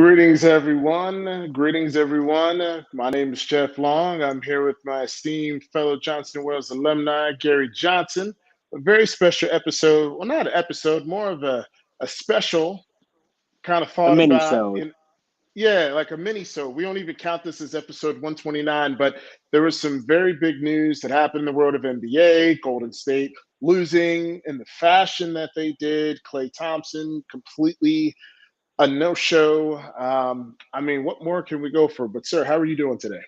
Greetings, everyone. Greetings, everyone. My name is Jeff Long. I'm here with my esteemed fellow Johnson Wales alumni, Gary Johnson. A very special episode. Well, not an episode, more of a special kind of A thought mini about sewed. in yeah, like a mini. So we don't even count this as episode 129, but there was some very big news that happened in the world of NBA. Golden State losing in the fashion that they did. Klay Thompson completely a no-show. I mean, what more can we go for? But sir, how are you doing today?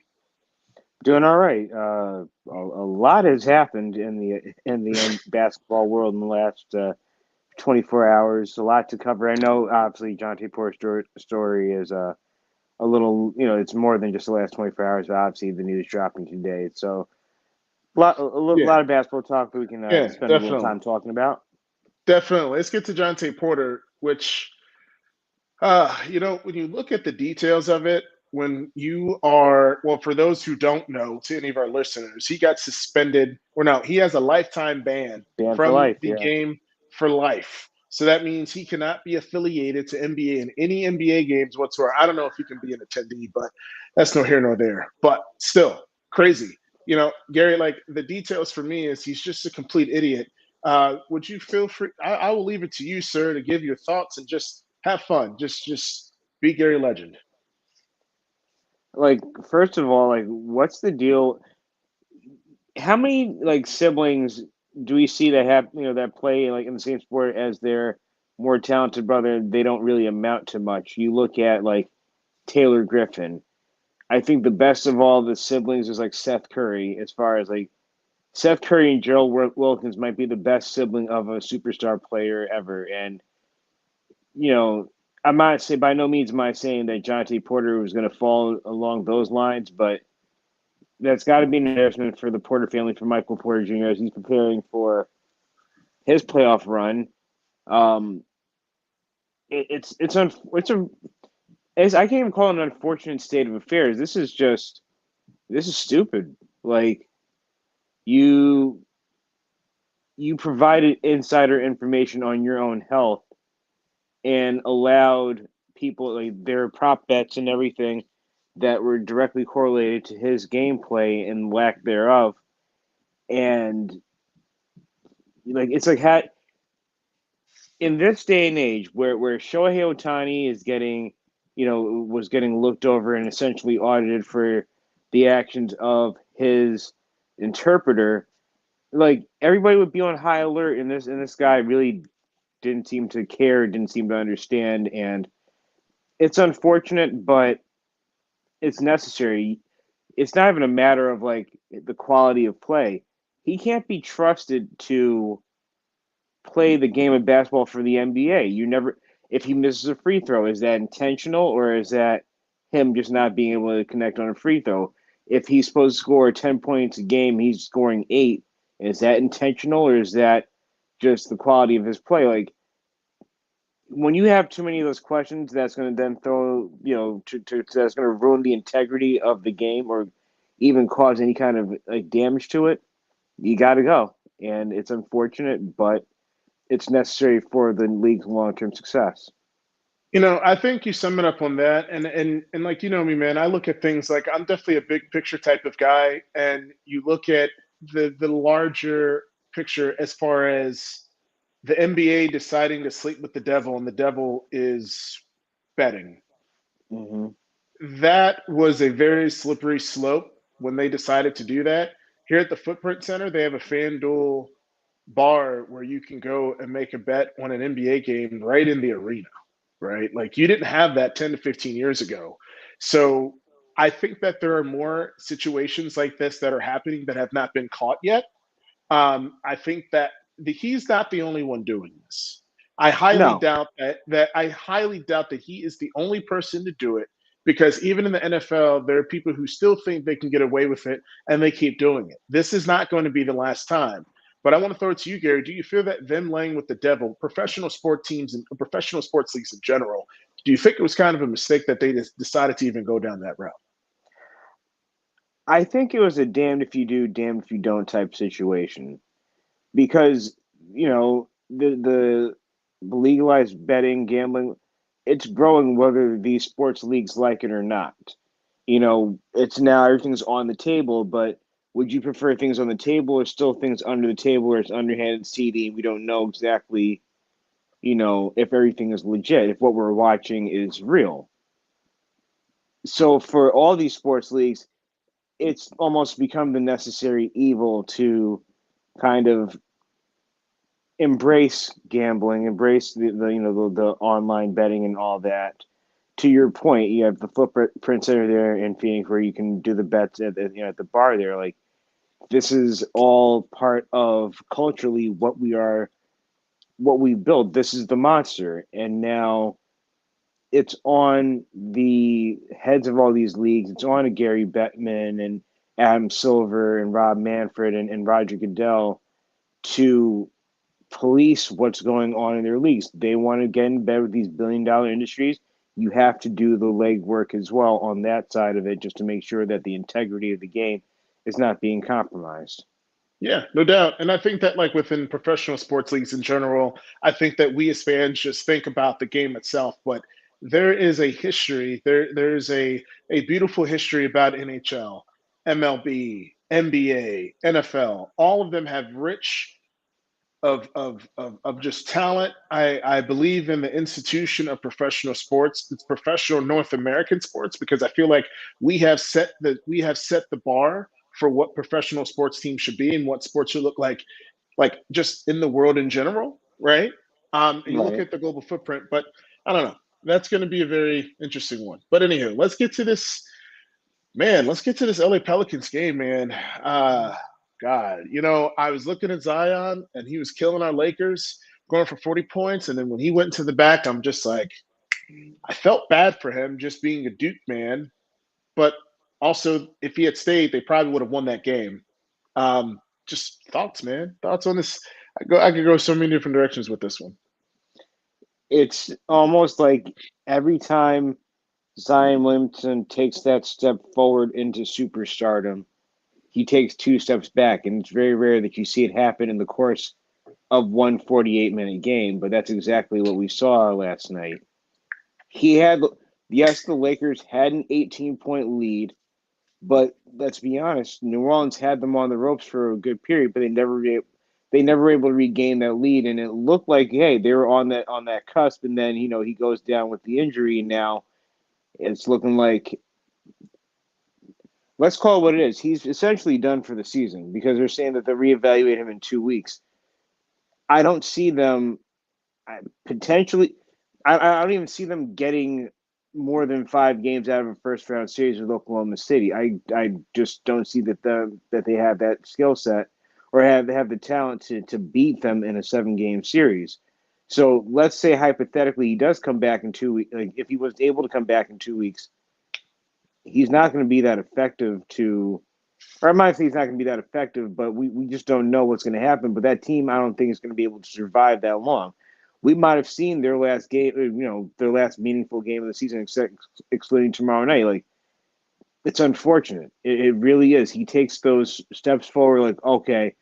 Doing all right. A lot has happened in the basketball world in the last 24 hours. A lot to cover. I know, obviously, John T. Porter's story is a little, it's more than just the last 24 hours. But obviously, the news dropping today. So, Yeah, lot of basketball talk that we can yeah, spend a little definitely, time talking about. definitely. Let's get to John T. Porter, which when you look at the details of it, when you are, well, for those who don't know, to any of our listeners, he got suspended, or no, he has a lifetime ban Banned for from life. the Yeah. game for life. So that means he cannot be affiliated to NBA in any NBA games whatsoever. I don't know if he can be an attendee, but that's no here nor there. But still, crazy. Gary, like the details for me is he's just a complete idiot. Would you feel free? I will leave it to you, sir, to give your thoughts and just have fun. Just be Gary Legend. Like, first of all, like, what's the deal? How many like siblings do we see that have that play like in the same sport as their more talented brother? They don't really amount to much. You look at like Taylor Griffin. I think the best of all the siblings is like Seth Curry. As far as like Seth Curry and Gerald Wilkins might be the best sibling of a superstar player ever. And you know, I'm not say by no means am I saying that John T. Porter was going to fall along those lines, but that's got to be an embarrassment for the Porter family, for Michael Porter Jr. as he's preparing for his playoff run. Um, it's I can't even call it an unfortunate state of affairs. This is stupid. Like you you provided insider information on your own health and allowed people like their prop bets and everything that were directly correlated to his gameplay and lack thereof. And like it's like in this day and age where Shohei Ohtani is getting, was getting looked over and essentially audited for the actions of his interpreter, like everybody would be on high alert, and this guy really didn't seem to care, didn't seem to understand, and it's unfortunate, but it's necessary. It's not even a matter of like the quality of play. He can't be trusted to play the game of basketball for the NBA. You never, if he misses a free throw, is that intentional or is that him just not being able to connect on a free throw? If he's supposed to score 10 points a game, he's scoring eight. Is that intentional or is that just the quality of his play? Like when you have too many of those questions, that's going to then throw, that's going to ruin the integrity of the game or even cause any kind of like damage to it. You got to go. And it's unfortunate, but it's necessary for the league's long term success. I think you sum it up on that. And like me, man, I look at things like I'm definitely a big picture type of guy. And you look at the larger picture as far as the NBA deciding to sleep with the devil, and the devil is betting. Mm-hmm. That was a very slippery slope when they decided to do that. Here at the Footprint Center, they have a FanDuel bar where you can go and make a bet on an NBA game right in the arena, right? Like you didn't have that 10 to 15 years ago. So I think that there are more situations like this that are happening that have not been caught yet. I think that he's not the only one doing this. No, I highly doubt that he is the only person to do it because even in the NFL, there are people who still think they can get away with it and they keep doing it. This is not going to be the last time. But I want to throw it to you, Gary. Do you feel that them laying with the devil, professional sport teams and professional sports leagues in general, do you think it was kind of a mistake that they just decided to even go down that route? I think it was a damned if you do, damned if you don't type situation because the legalized betting, gambling. it's growing whether these sports leagues like it or not. You know, it's now everything's on the table, but would you prefer things on the table or still things under the table where it's underhanded seeding? We don't know exactly, if everything is legit, if what we're watching is real. So for all these sports leagues, it's almost become the necessary evil to kind of embrace gambling, embrace the online betting and all that. To your point, you have the footprint center there in Phoenix where you can do the bets at the bar there. Like this is all part of culturally what we built. This is the monster, and now it's on the heads of all these leagues. It's on a Gary Bettman and Adam Silver and Rob Manfred and Roger Goodell to police what's going on in their leagues. They want to get in bed with these billion-dollar industries. You have to do the legwork as well on that side of it just to make sure that the integrity of the game is not being compromised. Yeah, no doubt. And I think that like within professional sports leagues in general, I think that we as fans just think about the game itself, but there is a history. There's a beautiful history about NHL, MLB, NBA, NFL. All of them have rich of just talent. I believe in the institution of professional sports. It's professional North American sports because I feel like we have set the bar for what professional sports teams should be and what sports should look like just in the world in general, right? And you look Right. at the global footprint, but I don't know. That's going to be a very interesting one. But anyhow, let's get to this. Man, let's get to this LA Pelicans game, man. God, I was looking at Zion and he was killing our Lakers, going for 40 points. And then when he went to the back, I'm just like, I felt bad for him just being a Duke man. But also, if he had stayed, they probably would have won that game. Just thoughts, man. Thoughts on this. I could go so many different directions with this one. It's almost like every time Zion Williamson takes that step forward into superstardom, he takes two steps back. And it's very rare that you see it happen in the course of one 48-minute game, but that's exactly what we saw last night. He had, yes, the Lakers had an 18-point lead, but let's be honest, New Orleans had them on the ropes for a good period, but they never were able to regain that lead, and it looked like hey they were on that cusp, and then he goes down with the injury, and now it's looking like let's call it what it is. He's essentially done for the season because they're saying that they'll reevaluate him in 2 weeks. I don't see them potentially. I don't even see them getting more than 5 games out of a first round series with Oklahoma City. I just don't see that they have that skill set or have the talent to beat them in a 7 game series. So let's say hypothetically he does come back in 2 weeks. Like if he was able to come back in 2 weeks, he's not going to be that effective to. Or I might say he's not going to be that effective, but we just don't know what's going to happen. But that team, I don't think is going to be able to survive that long. We might have seen their last game, their last meaningful game of the season, excluding tomorrow night. Like it's unfortunate. It really is. He takes those steps forward. Like okay,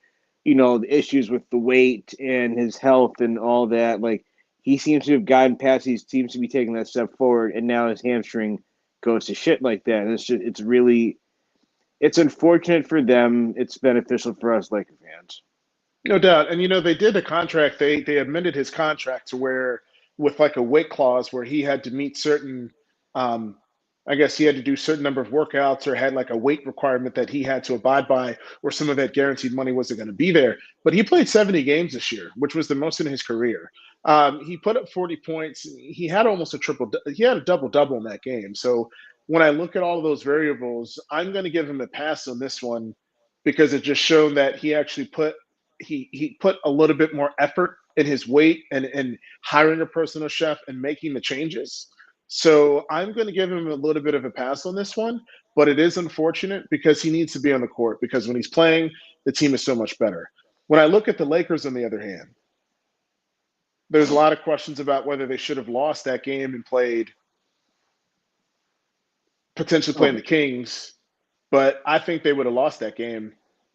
the issues with the weight and his health and all that. Like he seems to have gotten past. He seems to be taking that step forward, and now his hamstring goes to shit like that. And it's really it's unfortunate for them. It's beneficial for us Laker fans. No doubt. And they did a contract. They amended his contract to where with like a weight clause where he had to meet certain um I guess he had to do certain number of workouts or had like a weight requirement that he had to abide by, or some of that guaranteed money wasn't going to be there. But he played 70 games this year, which was the most in his career. He put up 40 points. He had almost a triple. He had a double double in that game. So when I look at all of those variables, I'm going to give him a pass on this one because it just showed that he actually put a little bit more effort in his weight and hiring a personal chef and making the changes. So I'm going to give him a little bit of a pass on this one, but it is unfortunate because he needs to be on the court because when he's playing, the team is so much better. When I look at the Lakers, on the other hand, there's a lot of questions about whether they should have lost that game and potentially playing the Oh, Kings, but I think they would have lost that game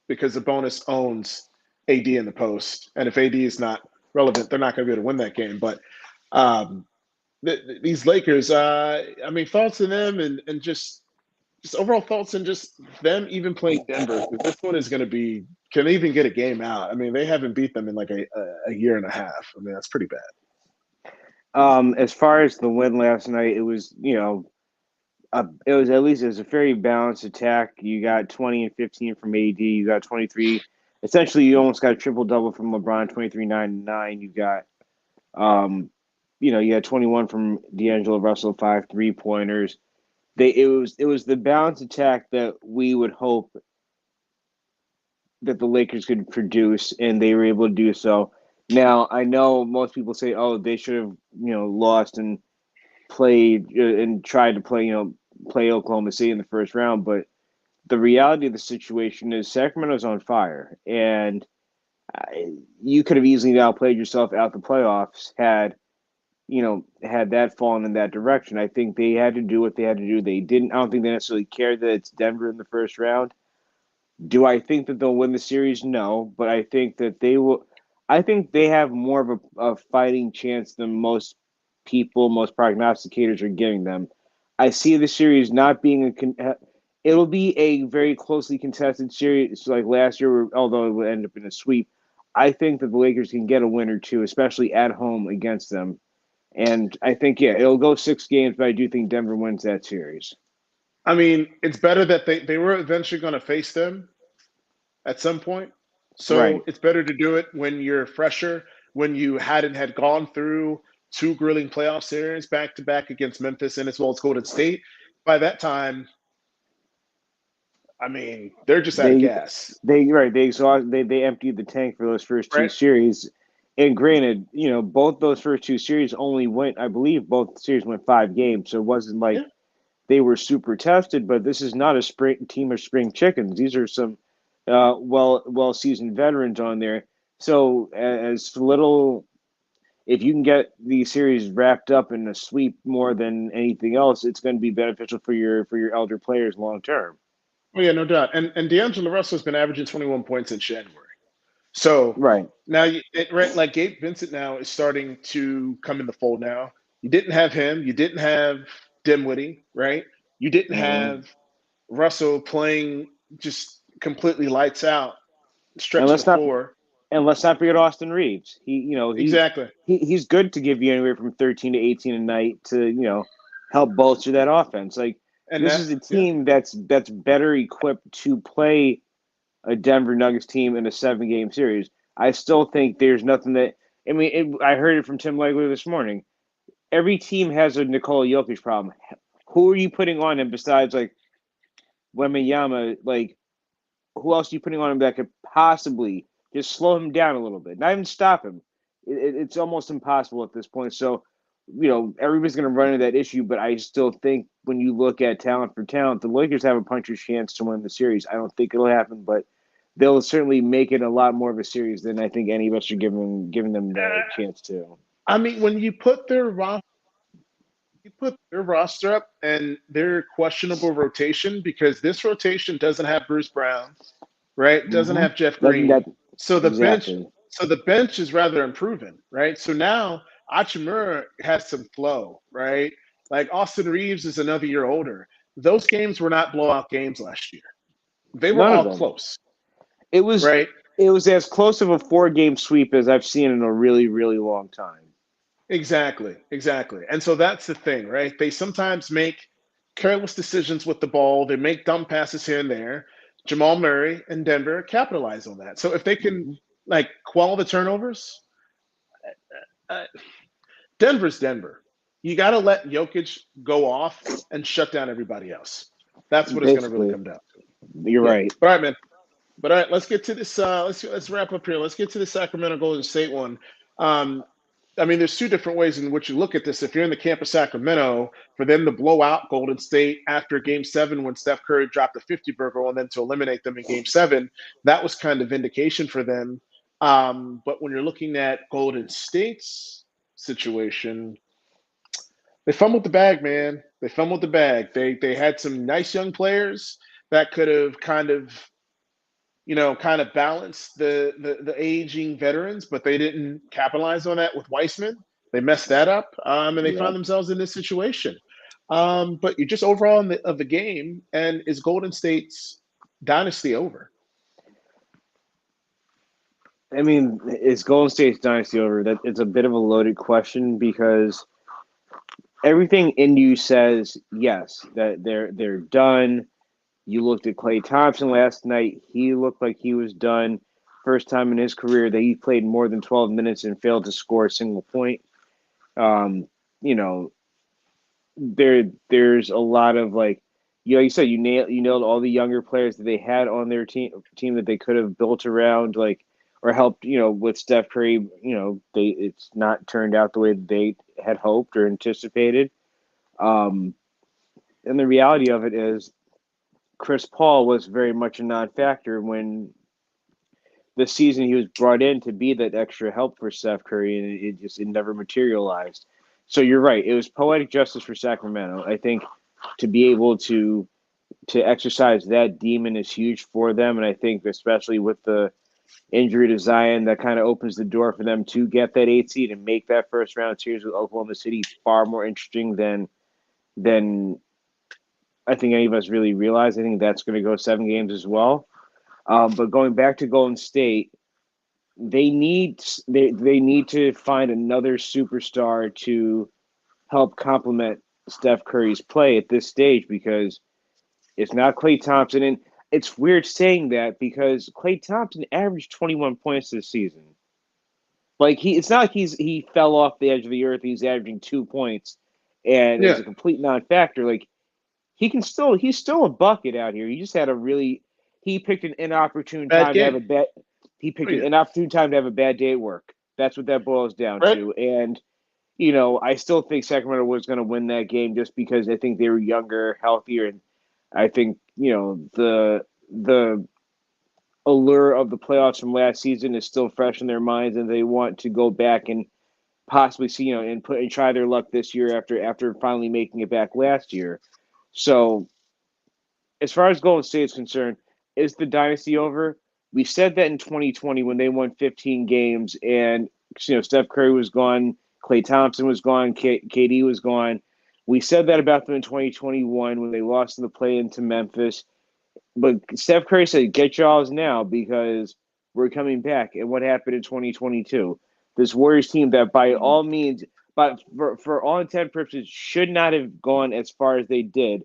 because the bonus owns AD in the post. And if AD is not relevant, they're not going to be able to win that game. But um, these Lakers. I mean, thoughts on them and just overall thoughts and just them even playing Denver. 'Cause this one is going to be can they even get a game out? I mean, they haven't beat them in like a year and a half. I mean, that's pretty bad. As far as the win last night, it was it was at least it was a very balanced attack. You got 20 and 15 from AD. You got 23. Essentially, you almost got a triple double from LeBron, 23, 9, and 9. You got you had 21 from D'Angelo Russell, 5 3-pointers. It was the balanced attack that we would hope that the Lakers could produce, and they were able to do so. Now, I know most people say, "Oh, they should have, lost and played and tried to play Oklahoma City in the first round." But the reality of the situation is Sacramento's on fire, and you could have easily now played yourself out the playoffs had that fallen in that direction. I think they had to do what they had to do. They didn't. I don't think they necessarily cared that it's Denver in the first round. Do I think that they'll win the series? No, but I think that they will. I think they have more of a fighting chance than most people, most prognosticators are giving them. I see the series not being it'll be a very closely contested series like last year, although it would end up in a sweep. I think that the Lakers can get a win or two, especially at home against them. And I think, yeah, it'll go 6 games, but I do think Denver wins that series. I mean, it's better that they were eventually going to face them at some point. So Right. it's better to do it when you're fresher, when you hadn't had gone through two grilling playoff series back to back against Memphis and as well as Golden State. By that time, I mean, they're just out of They gas, they emptied the tank for those first two right? series. And granted, both those first two series only went, I believe both series went 5 games. So it wasn't like Yeah. they were super tested, but this is not a spring team of spring chickens. These are some well seasoned veterans on there. So as little if you can get the series wrapped up in a sweep more than anything else, it's going to be beneficial for your elder players long term. Oh yeah, no doubt. And D'Angelo Russell's been averaging 21 points in January. So Right. now right, like Gabe Vincent now is starting to come in the fold now. You didn't have him. You didn't have Dimwitty, right? You didn't Mm-hmm. have Russell playing just completely lights out, And stretching the let's not floor. and let's not forget Austin Reeves. Exactly. He's good to give you anywhere from 13 to 18 a night to help bolster that offense. Like And this that, is a yeah. team that's better equipped to play a Denver Nuggets team in a 7 game series. I still think there's nothing that I mean. I heard it from Tim Legler this morning. Every team has a Nikola Jokic problem. Who are you putting on him besides like Wembayama? Like who else are you putting on him that could possibly just slow him down a little bit, not even stop him? It's almost impossible at this point. So, everybody's going to run into that issue, but I still think when you look at talent for talent, the Lakers have a puncher's chance to win the series. I don't think it'll happen, but they'll certainly make it a lot more of a series than I think any of us are giving them the chance to. I mean, when you put their roster up and their questionable rotation, because this rotation doesn't have Bruce Brown, right? Doesn't Mm-hmm. have Jeff That Green. So the bench, exactly. so the bench is rather improving, right? So now Achimura has some flow, right? Like Austin Reeves is another year older. Those games were not blowout games last year. They were None of all them. close, It was right? it was as close of a 4 game sweep as I've seen in a really, really long time. Exactly, exactly. And so that's the thing, right? They sometimes make careless decisions with the ball. They make dumb passes here and there. Jamal Murray and Denver capitalize on that. So if they can Mm-hmm. like quell the turnovers, uh, Denver's Denver. You got to let Jokic go off and shut down everybody else. That's what it's going to really Basically, come down to. you're Yeah. right. But all right, man. But all right, let's get to this. Let's wrap up here. Let's get to the Sacramento Golden State one. Um, I mean, there's two different ways in which you look at this. If you're in the camp of Sacramento, for them to blow out Golden State after Game 7 when Steph Curry dropped a 50 burger on them to eliminate them in Game 7, that was kind of vindication for them. But when you're looking at Golden State's situation, they fumbled the bag, man. They fumbled the bag. They had some nice young players that could have kind of balance the aging veterans, but they didn't capitalize on that with Weissman. They messed that up, and they Yeah. found themselves in this situation. But you just overall of the game, and is Golden State's dynasty over? I mean, is Golden State's dynasty over? That it's a bit of a loaded question because everything in you says yes that they're done. You looked at Klay Thompson last night; he looked like he was done. First time in his career that he played more than 12 minutes and failed to score a single point. Um, you know, there's a lot of like, you said, you nailed all the younger players that they had on their team that they could have built around, like, or helped, with Steph Curry. It's not turned out the way that they had hoped or anticipated. Um, and the reality of it is, Chris Paul was very much a non-factor when this season he was brought in to be that extra help for Steph Curry, and it never materialized. So you're right; it was poetic justice for Sacramento. I think to be able to exercise that demon is huge for them, and I think especially with the injury to Zion, that kind of opens the door for them to get that 8 seed and make that first round series with Oklahoma City far more interesting than I think any of us really realize. I think that's going to go 7 games as well. But going back to Golden State, they need to find another superstar to help complement Steph Curry's play at this stage because it's not Klay Thompson. And it's weird saying that because Klay Thompson averaged 21 points this season. Like it's not like he fell off the edge of the earth. He's averaging 2 points and is Yeah, a complete non-factor. Like he's still a bucket out here. He just had a really he picked an inopportune bad time to have game. a bad he Oh picked an yeah, inopportune time to have a bad day at work. That's what that boils down right. to. And I still think Sacramento was going to win that game just because I think they were younger, healthier, and I think the allure of the playoffs from last season is still fresh in their minds, and they want to go back and possibly see and put and try their luck this year after finally making it back last year. So as far as Golden State is concerned, is the dynasty over? We said that in 2020 when they won 15 games and Steph Curry was gone, Klay Thompson was gone, KD was gone. We said that about them in 2021 when they lost in the play into Memphis. But Steph Curry said, "Get y'all's now because we're coming back." And what happened in 2022? This Warriors team that, by all means, but for all intent purposes, should not have gone as far as they did,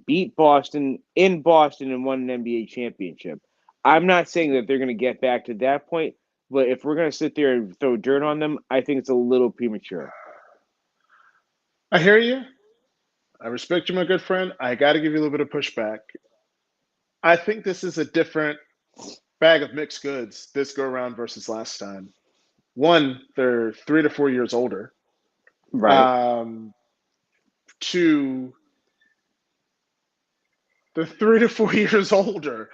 beat Boston in Boston and won an NBA championship. I'm not saying that they're going to get back to that point, but if we're going to sit there and throw dirt on them, I think it's a little premature. I hear you. I respect you, my good friend. I got to give you a little bit of pushback. I think this is a different bag of mixed goods this go around versus last time. One, they're 3 to 4 years older. Right. Um, Two, they're 3 to 4 years older.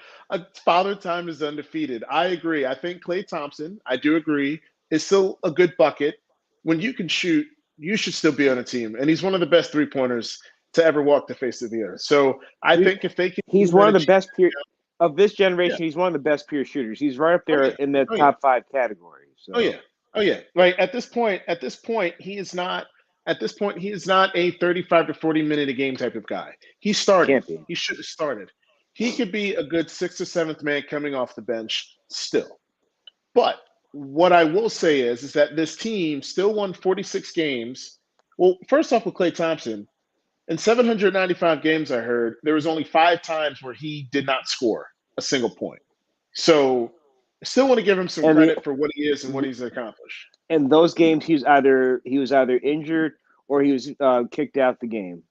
Father Time is undefeated. I agree. I think Klay Thompson, I do agree, is still a good bucket. When you can shoot, you should still be on a team. And he's one of the best 3 pointers to ever walk the face of the earth. So I He, think if they he's continue one that of the achievement, best of this yeah. generation. He's one of the best pure shooters. He's right up Oh there yeah. in the Oh yeah. top five category. Oh So yeah. Oh yeah. Like at this point, he is not a 35 to 40 minute a game type of guy. He's starting. can't be. He should have started. He could be a good sixth or seventh man coming off the bench still. But what I will say is that this team still won 46 games. Well, first off with Klay Thompson, in 795 games I heard, there was only 5 times where he did not score a single point. So I still want to give him some And the credit for what he is and what he's accomplished. in those games, he was either injured or he was kicked out the game.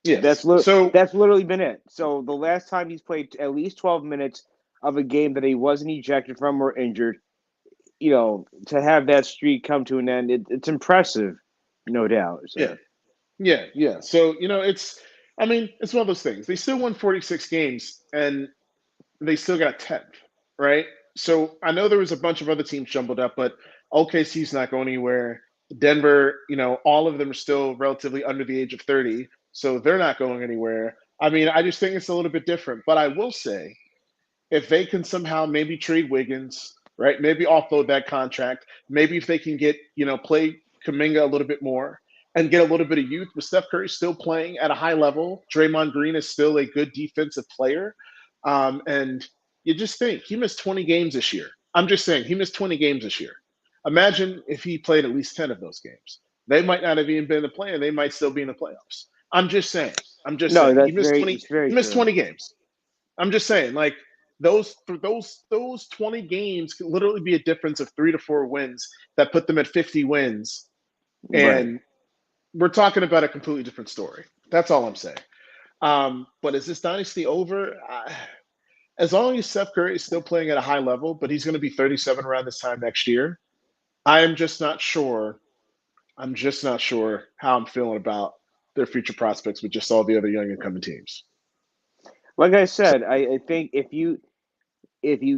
That's Yes. li- So that's literally been it. So the last time he's played at least 12 minutes of a game that he wasn't ejected from or injured, to have that streak come to an end, it's impressive, no doubt. yeah, So yeah. So I mean, it's one of those things. They still won 46 games and they still got 10th, right? So I know there was a bunch of other teams jumbled up, but OKC's not going anywhere. Denver, all of them are still relatively under the age of 30, so they're not going anywhere. I mean, I just think it's a little bit different. But I will say, if they can somehow maybe trade Wiggins, right? Maybe offload that contract. Maybe if they can get, play Kuminga a little bit more and get a little bit of youth, with Steph Curry still playing at a high level. Draymond Green is still a good defensive player. And you just think he missed 20 games this year. I'm just saying he missed 20 games this year. Imagine if he played at least 10 of those games. They might not have even been in the play, and they might still be in the playoffs. I'm just saying. I'm just No, saying. that's very it's He very missed true. 20 games. I'm just saying, like those 20 games could literally be a difference of 3 to 4 wins that put them at 50 wins. Right. And we're talking about a completely different story. That's all I'm saying. But is this dynasty over? As long as Steph Curry is still playing at a high level, but he's going to be 37 around this time next year, I am just not sure. I'm just not sure how I'm feeling about their future prospects with just all the other young incoming teams. Like I said, I think if you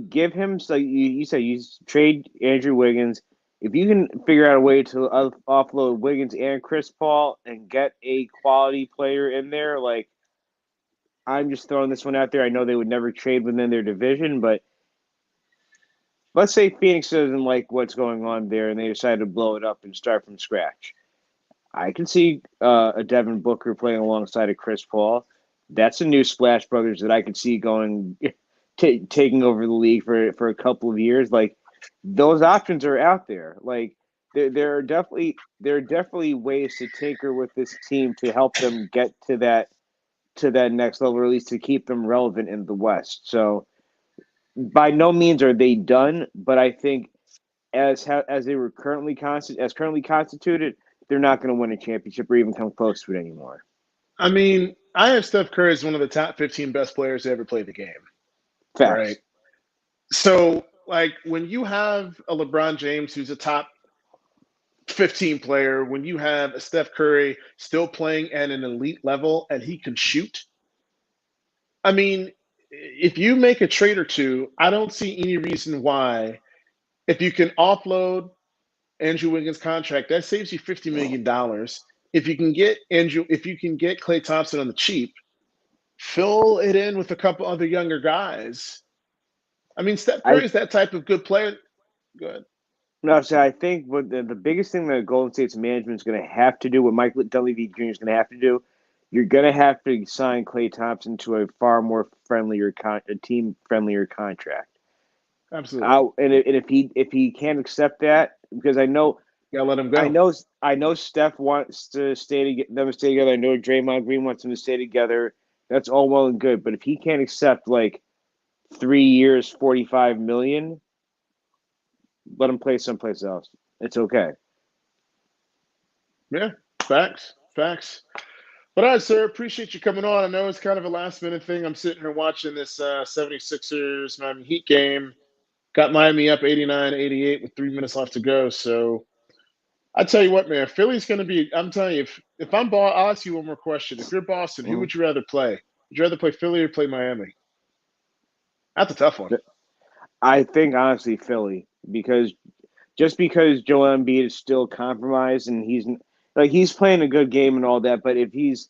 give him, so you said you trade Andrew Wiggins, if you can figure out a way to offload Wiggins and Chris Paul and get a quality player in there, like I'm just throwing this one out there. I know they would never trade within their division, but let's say Phoenix doesn't like what's going on there and they decide to blow it up and start from scratch. I can see a Devin Booker playing alongside of Chris Paul. That's a new Splash Brothers that I could see going taking over the league for a couple of years. Like those options are out there. Like there are definitely ways to tinker with this team to help them get to that next level, or at least to keep them relevant in the West. So by no means are they done, but I think as they were currently constituted, they're not going to win a championship or even come close to it anymore. I mean, I have Steph Curry as one of the top 15 best players to ever play the game, right? Facts. So, like, when you have a LeBron James who's a top 15 player, when you have a Steph Curry still playing at an elite level and he can shoot, I mean, if you make a trade or two, I don't see any reason why, if you can offload Andrew Wiggins' contract, that saves you $50 million. If you can get Klay Thompson on the cheap, fill it in with a couple other younger guys. I mean, Steph I Curry is that type of good player. Good. no, so I think what the biggest thing that Golden State's management is going to have to do, what Mike Dunleavy Jr. is going to have to do, you're going to have to sign Klay Thompson to a far more a team friendlier contract. Absolutely. And if he can't accept that, because Gotta let him I go. know I know Steph wants them to stay together. I know Draymond Green wants them to stay together. That's all well and good, but if he can't accept like 3 years, 45 million, let him play someplace else. It's okay. Yeah, facts. Facts. But all right, sir, appreciate you coming on. I know it's kind of a last minute thing. I'm sitting here watching this 76ers Miami Heat game. Got Miami up 89-88 with 3 minutes left to go. So I tell you what, man, Philly's going to be. I'm telling you, if I'm Boston, I'll ask you one more question. If you're Boston, who Mhm. would you rather play? Would you rather play Philly or play Miami? That's a tough one. I think honestly Philly, because Joel Embiid is still compromised and he's playing a good game and all that, but if he's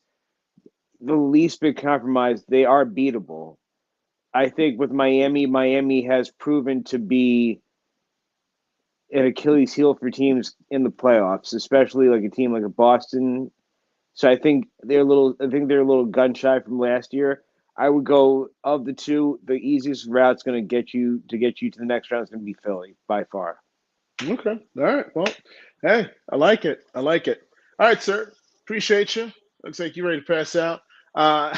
the least bit compromised, they are beatable. I think with Miami has proven to be an Achilles heel for teams in the playoffs, especially like a team like a Boston. So I think they're a little gun shy from last year. I would go of the two, the easiest route's going to get you to the next round is going to be Philly by far. Okay. All right. Well, hey, I like it. I like it. All right, sir. Appreciate you. Looks like you're ready to pass out. Uh,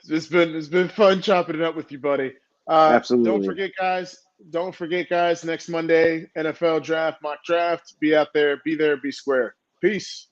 it's been fun chopping it up with you, buddy. Don't Absolutely. forget, guys. Don't forget, guys. Next Monday, NFL draft, mock draft. Be out there. Be there. Be square. Peace.